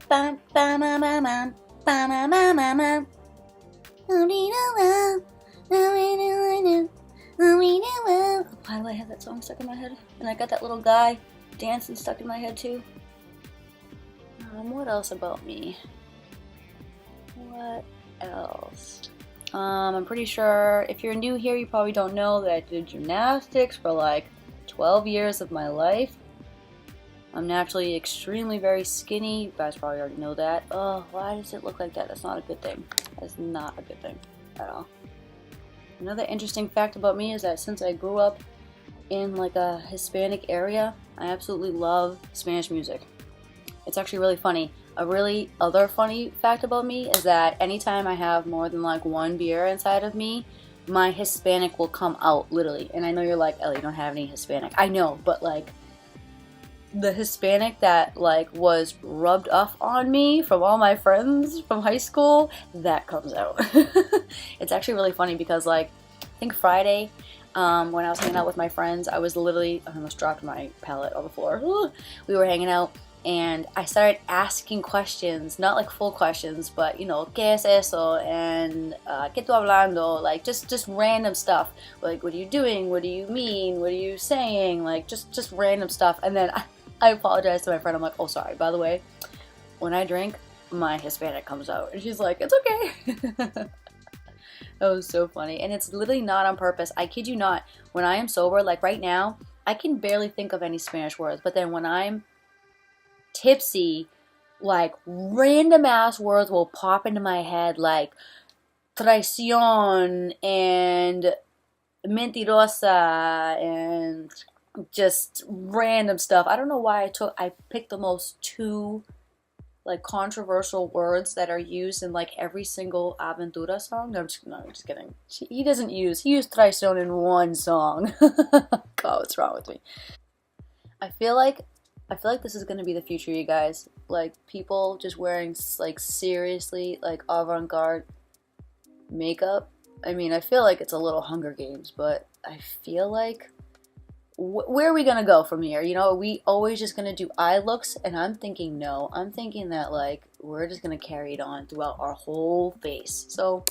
I have that song stuck in my head? And I got that little guy dancing stuck in my head too. What else about me? What else? I'm pretty sure if you're new here, you probably don't know that I did gymnastics for like 12 years of my life. I'm naturally extremely very skinny. You guys probably already know that. Oh, why does it look like that? That's not a good thing. That's not a good thing at all. Another interesting fact about me is that since I grew up in like a Hispanic area, I absolutely love Spanish music. It's actually really funny. A really other funny fact about me is that anytime I have more than like one beer inside of me, my Hispanic will come out, literally. And I know you're like, Ellie, you don't have any Hispanic. I know, but like, the Hispanic that like was rubbed off on me from all my friends from high school, that comes out. It's actually really funny because like, I think Friday, when I was hanging out with my friends, I almost dropped my palette on the floor. We were hanging out and I started asking questions, not like full questions, but you know, ¿qué es eso? And ¿qué tú hablando? Like just random stuff. Like, what are you doing? What do you mean? What are you saying? Like just random stuff. And then I apologized to my friend. I'm like, oh, sorry. By the way, when I drink, my Hispanic comes out. And she's like, it's okay. That was so funny. And it's literally not on purpose. I kid you not. When I am sober, like right now, I can barely think of any Spanish words. But then when I'm tipsy, like random ass words will pop into my head, like traición and mentirosa and just random stuff. I don't know why I picked the most two like controversial words that are used in like every single Aventura song. No, I'm just kidding. He used traición in one song. God, what's wrong with me? I feel like I feel like this is gonna be the future, you guys. Like people just wearing like seriously like avant-garde makeup. I mean, I feel like it's a little Hunger Games, but I feel like where are we gonna go from here? You know, are we always just gonna do eye looks? And I'm thinking no. I'm thinking that like we're just gonna carry it on throughout our whole face. So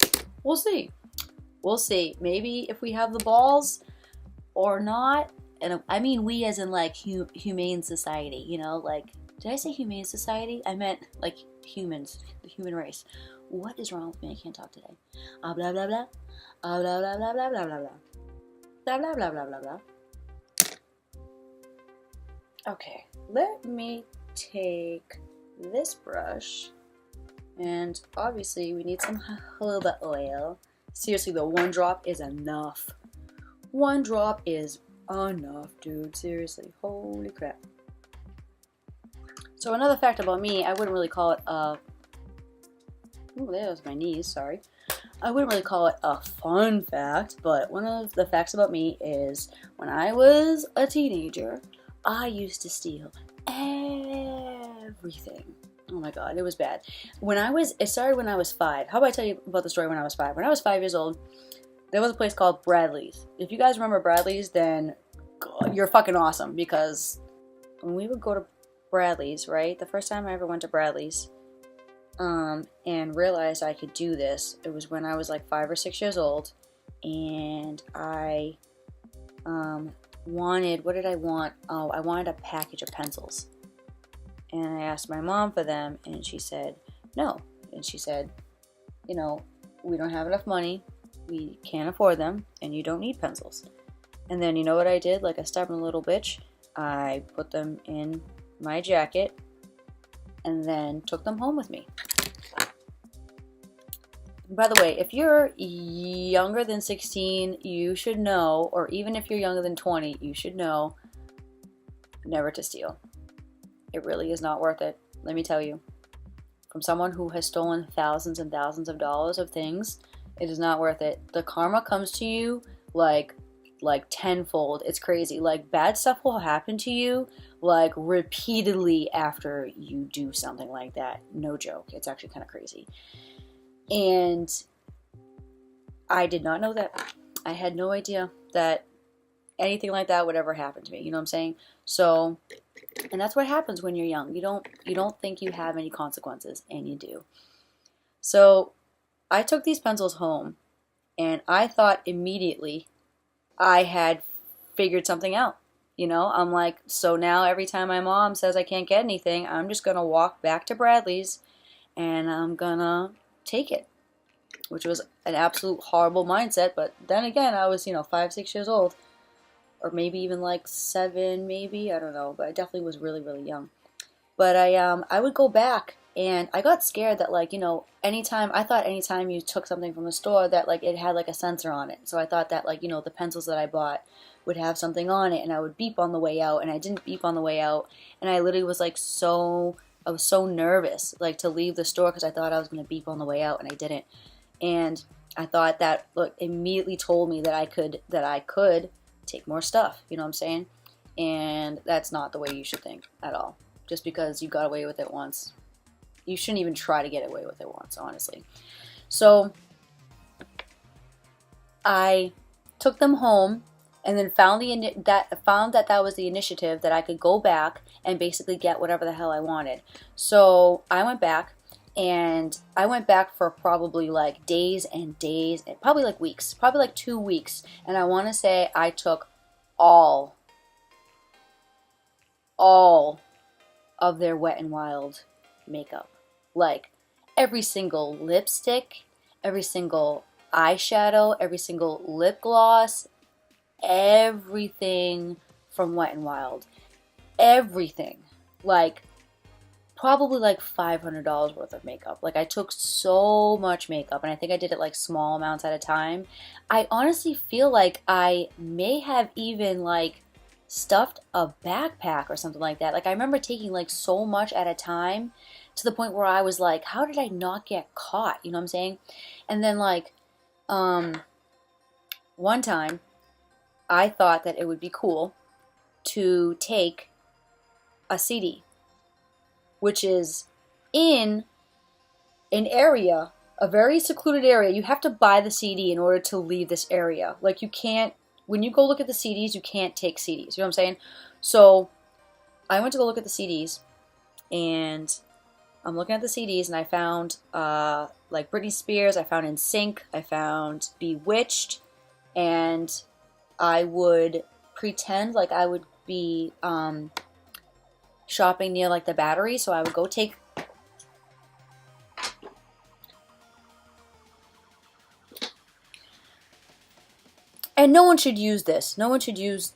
we'll see. We'll see. Maybe if we have the balls or not. And I mean we as in like humane society. You know, like did I say humane society? I meant like humans, the human race. What is wrong with me? I can't talk today. Blah blah blah. Blah blah blah blah blah blah blah blah. Blah blah blah blah blah blah. Okay, let me take this brush, and obviously we need a little bit of oil. Seriously though, one drop is enough. One drop is enough, dude. Seriously, holy crap. So another fact about me, I wouldn't really call it a... Oh, there was my knees, sorry. I wouldn't really call it a fun fact, but one of the facts about me is when I was a teenager, I used to steal everything. Oh my god, it was bad. It started when I was 5. How about I tell you about the story when I was 5? When I was 5 years old, there was a place called Bradley's. If you guys remember Bradley's, then God, you're fucking awesome, because when we would go to Bradley's, right? The first time I ever went to Bradley's, and realized I could do this, it was when I was like 5 or 6 years old, and I, what did I want? Oh, I wanted a package of pencils. And I asked my mom for them, and she said no. And she said, you know, we don't have enough money, we can't afford them, and you don't need pencils. And then you know what I did? Like a stubborn little bitch, I put them in my jacket and then took them home with me. By the way, if you're younger than 16, you should know, or even if you're younger than 20, you should know never to steal. It really is not worth it, let me tell you. From someone who has stolen thousands and thousands of dollars of things, it is not worth it. The karma comes to you like tenfold. It's crazy. Like bad stuff will happen to you like repeatedly after you do something like that. No joke. It's actually kind of crazy. And I did not know that. I had no idea that anything like that would ever happen to me. You know what I'm saying? So, and that's what happens when you're young. You don't think you have any consequences, and you do. So, I took these pencils home, and I thought immediately I had figured something out. You know, I'm like, so now every time my mom says I can't get anything, I'm just gonna walk back to Bradley's, and I'm gonna take it, which was an absolute horrible mindset. But then again, I was 5, 6 years old, or maybe even like 7, maybe, I don't know, but I definitely was really, really young. But I would go back, and I got scared that anytime you took something from the store that like it had like a sensor on it. So I thought that the pencils that I bought would have something on it, and I would beep on the way out, and I didn't beep on the way out, and I literally was like I was so nervous like to leave the store because I thought I was going to beep on the way out, and I didn't. And I thought that immediately told me that I could take more stuff, you know what I'm saying? And that's not the way you should think at all. Just because you got away with it once, you shouldn't even try to get away with it once, honestly. So I took them home, and then found that was the initiative that I could go back and basically get whatever the hell I wanted. So I went back, and I went back for probably like days and days, and probably like weeks, probably like 2 weeks. And I want to say I took all of their Wet n Wild makeup. Like every single lipstick, every single eyeshadow, every single lip gloss, everything from Wet n Wild. Everything. Like probably like $500 worth of makeup. Like I took so much makeup, and I think I did it like small amounts at a time. I honestly feel like I may have even like stuffed a backpack or something like that. Like I remember taking like so much at a time to the point where I was like, how did I not get caught? You know what I'm saying? And then like, one time I thought that it would be cool to take a CD, which is in an area, a very secluded area. You have to buy the CD in order to leave this area. Like you can't, when you go look at the CDs, you can't take CDs. You know what I'm saying? So I went to go look at the CDs, and I'm looking at the CDs, and I found like Britney Spears, I found NSYNC, I found Bewitched, and I would pretend like I would be shopping near like the Battery, so I would go take and no one should use this. No one should use,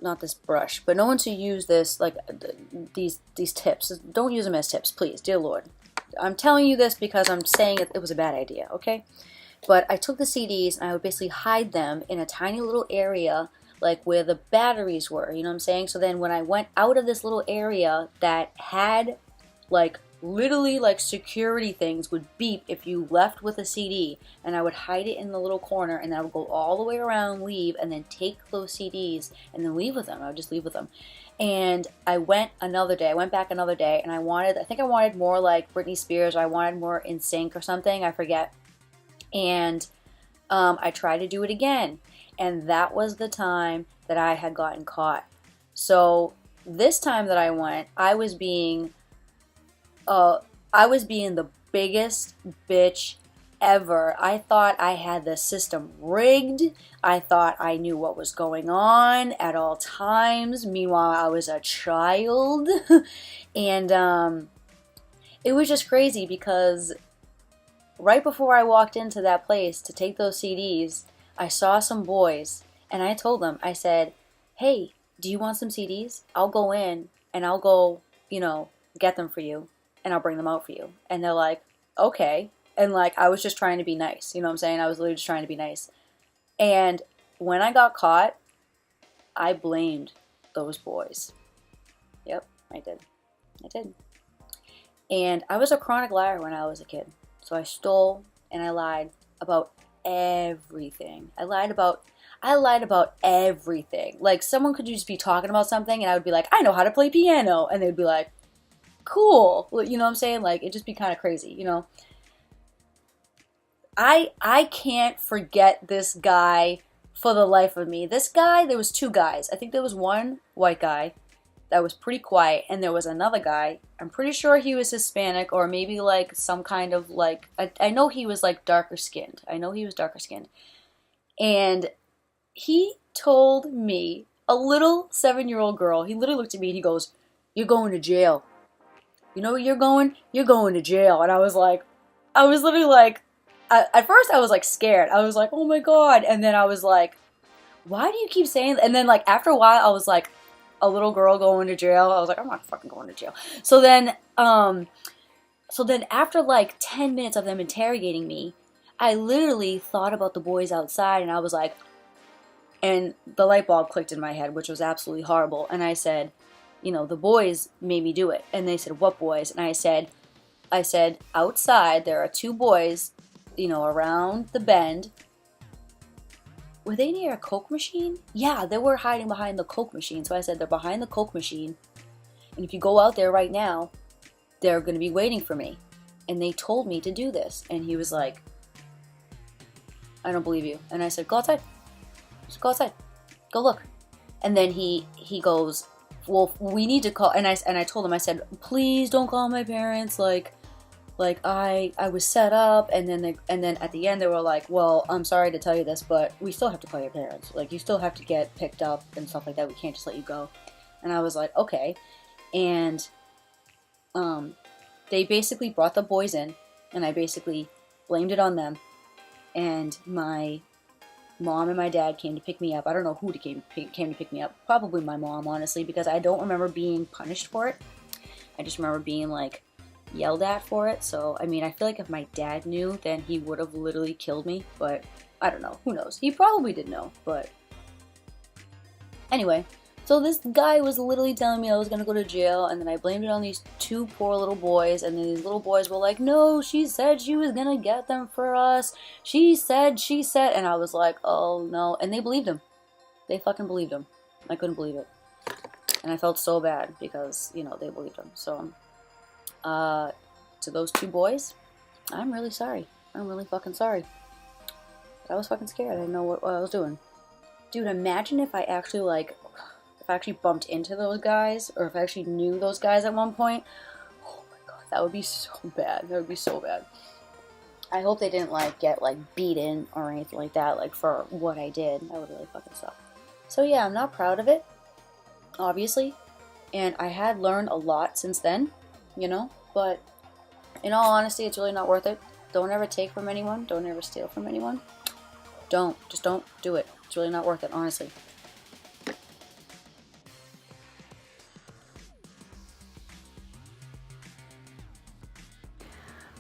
not this brush, but no one should use this, like these tips. Don't use them as tips, please, dear Lord. I'm telling you this because I'm saying it was a bad idea, okay? But I took the CDs and I would basically hide them in a tiny little area, like where the batteries were, you know what I'm saying? So then when I went out of this little area that had like literally like security things would beep if you left with a CD, and I would hide it in the little corner, and then I would go all the way around, leave, and then take those CDs and then leave with them. I would just leave with them. And I went another day. I went back another day, and I think I wanted more like Britney Spears, or I wanted more NSYNC or something. I forget. And I tried to do it again, and that was the time that I had gotten caught. So this time that I went, I was being the biggest bitch ever. I thought I had the system rigged. I thought I knew what was going on at all times. Meanwhile, I was a child. And it was just crazy because right before I walked into that place to take those CDs, I saw some boys, and I told them, I said, hey, do you want some CDs? I'll go in and I'll go, get them for you, and I'll bring them out for you. And they're like, okay. And like, I was just trying to be nice. You know what I'm saying? I was literally just trying to be nice. And when I got caught, I blamed those boys. Yep, I did. And I was a chronic liar when I was a kid. So I stole and I lied about everything. I lied about everything. Like, someone could just be talking about something, and I would be like, I know how to play piano. And they'd be like, cool. You know what I'm saying? Like, it'd just be kind of crazy, I can't forget this guy for the life of me. This guy, there was two guys. I think there was one white guy that was pretty quiet, and there was another guy. I'm pretty sure he was Hispanic, or maybe like some kind of like, I know he was like darker skinned. And he told me, a little 7-year-old girl, he literally looked at me and he goes, you're going to jail. You know where you're going? You're going to jail. And I was literally like, at first I was like scared. I was like, oh my God. And then I was like, why do you keep saying that? And then like after a while I was like, a little girl going to jail. I was like, I'm not fucking going to jail. So then after like 10 minutes of them interrogating me, I literally thought about the boys outside, and I was like, and the light bulb clicked in my head, which was absolutely horrible. And I said, the boys made me do it. And they said, what boys? And I said, outside there are two boys, around the bend. Were they near a Coke machine? Yeah, they were hiding behind the Coke machine. So I said, they're behind the Coke machine. And if you go out there right now, they're going to be waiting for me. And they told me to do this. And he was like, I don't believe you. And I said, go outside. Just go outside. Go look. And then he goes, well, we need to call. And I told him, I said, please don't call my parents. Like I was set up, and then at the end they were like, well, I'm sorry to tell you this, but we still have to call your parents. Like, you still have to get picked up and stuff like that. We can't just let you go. And I was like, okay. And they basically brought the boys in, and I basically blamed it on them. And my mom and my dad came to pick me up. I don't know who came to pick me up. Probably my mom, honestly, because I don't remember being punished for it. I just remember being like yelled at for it. So I mean, I feel like if my dad knew, then he would have literally killed me, but I don't know, who knows. He probably did know. But anyway, So this guy was literally telling me I was gonna go to jail, and then I blamed it on these two poor little boys, and then these little boys were like, no, she said she was gonna get them for us. She said, and I was like, oh no, and they believed him. They fucking believed him. I couldn't believe it. And I felt so bad because, you know, they believed him. So, to those two boys, I'm really sorry. I'm really fucking sorry. I was fucking scared. I didn't know what I was doing. Dude, imagine if I actually, like, if I actually bumped into those guys, or if I actually knew those guys at one point. Oh my god, that would be so bad. That would be so bad. I hope they didn't, like, get, like, beaten or anything like that, like, for what I did. That would really fucking suck. So yeah, I'm not proud of it, obviously. And I had learned a lot since then, you know? But in all honesty, it's really not worth it. Don't ever take from anyone. Don't ever steal from anyone. Just don't do it. It's really not worth it, honestly.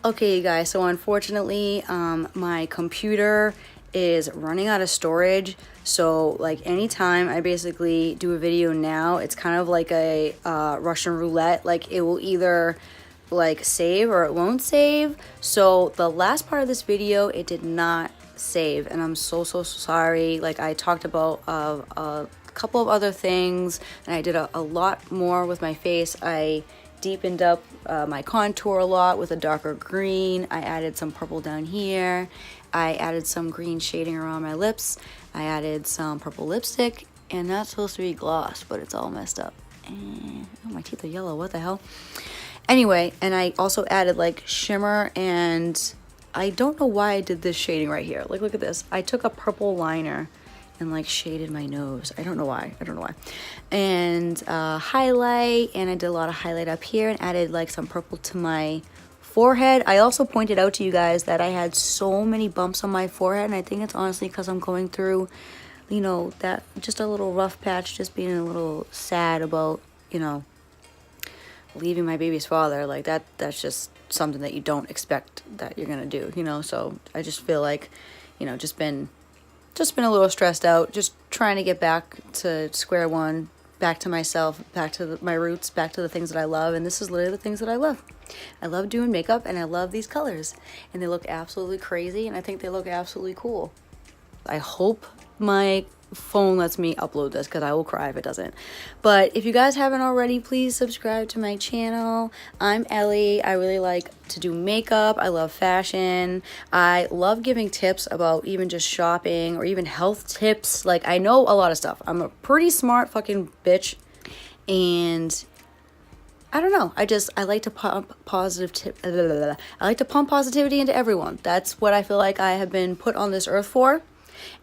Okay, you guys, so unfortunately, my computer is running out of storage. So, like, anytime I basically do a video now, it's kind of like a Russian roulette. Like, it will either, like, save or it won't save. So, the last part of this video, it did not save, and I'm so sorry. Like, I talked about a couple of other things, and I did a lot more with my face. I deepened up my contour a lot with a darker green. I added some purple down here. I added some green shading around my lips. I added some purple lipstick, and that's supposed to be gloss, but it's all messed up. And, oh, my teeth are yellow. What the hell? Anyway, and I also added, like, shimmer, and I don't know why I did this shading right here. Like, look at this. I took a purple liner and, like, shaded my nose. I don't know why. And highlight, and I did a lot of highlight up here and added, like, some purple to my forehead. I also pointed out to you guys that I had so many bumps on my forehead, and I think it's honestly because I'm going through, you know, that just a little rough patch, just being a little sad about, you know, leaving my baby's father. Like, that's just something that you don't expect that you're gonna do, you know. So I just feel like, you know, just been a little stressed out, just trying to get back to square one, back to myself, back to my roots, back to the things that I love. And this is literally the things that I love. I love doing makeup, and I love these colors, and they look absolutely crazy, and I think they look absolutely cool. I hope my phone lets me upload this, because I will cry if it doesn't. But if you guys haven't already, please subscribe to my channel. I'm Ellie. I really like to do makeup. I love fashion. I love giving tips about even just shopping or even health tips. Like, I know a lot of stuff. I'm a pretty smart fucking bitch, and I don't know. I like to pump I like to pump positivity into everyone. That's what I feel like I have been put on this earth for.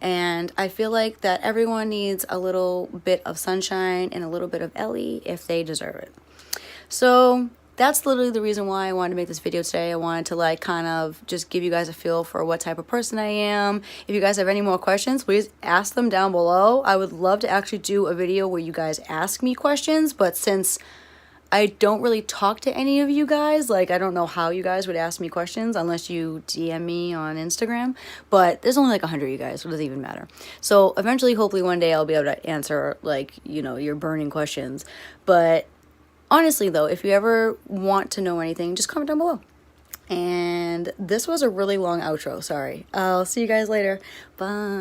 And I feel like that everyone needs a little bit of sunshine and a little bit of Ellie if they deserve it. So that's literally the reason why I wanted to make this video today. I wanted to, like, kind of just give you guys a feel for what type of person I am. If you guys have any more questions, please ask them down below. I would love to actually do a video where you guys ask me questions, but since I don't really talk to any of you guys, like, I don't know how you guys would ask me questions unless you DM me on Instagram, but there's only like 100 of you guys, so it doesn't even matter. So eventually, hopefully one day I'll be able to answer, like, you know, your burning questions. But honestly though, if you ever want to know anything, just comment down below. And this was a really long outro, sorry. I'll see you guys later. Bye.